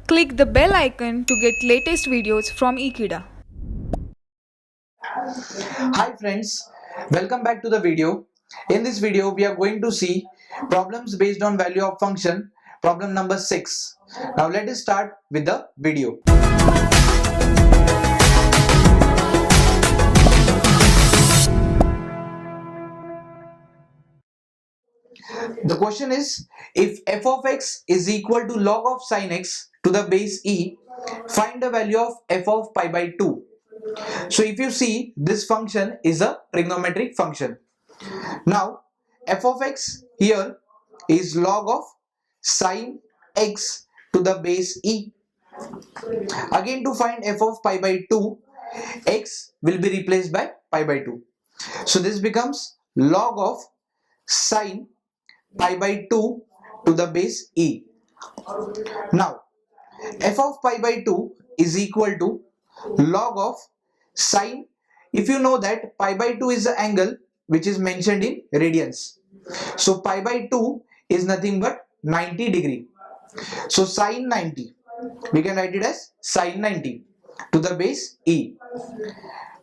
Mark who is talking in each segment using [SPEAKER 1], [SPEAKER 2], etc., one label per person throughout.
[SPEAKER 1] Click the bell icon to get latest videos from Ekeeda.
[SPEAKER 2] Hi friends, welcome back to the video. In this video we are going to see problems based on value of function, problem number 6. Now let us start with the video. The question is, if f of x is equal to log of sin x to the base e, find the value of f of pi by 2. So if you see, this function is a trigonometric function. Now f of x here is log of sin x to the base e. Again, to find f of pi by 2, x will be replaced by pi by 2. So this becomes log of sin pi by 2 to the base e. Now f of pi by 2 is equal to log of sin. If you know that pi by 2 is the angle which is mentioned in radians, so pi by 2 is nothing but 90 degree. So sin 90, we can write it as sin 90 to the base e.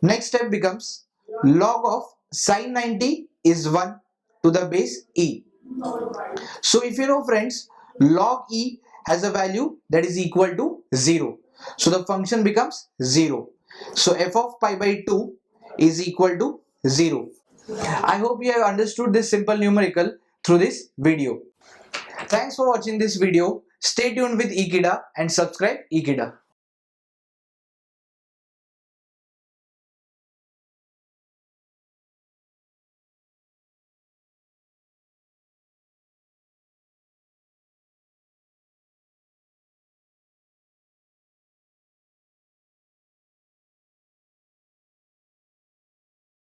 [SPEAKER 2] Next step becomes log of sin 90 is 1 to the base e. So if you know friends, log e has a value that is equal to 0. So the function becomes 0. So f of pi by 2 is equal to 0. I hope you have understood this simple numerical through this video. Thanks for watching this video. Stay tuned with Ekeeda and subscribe Ekeeda.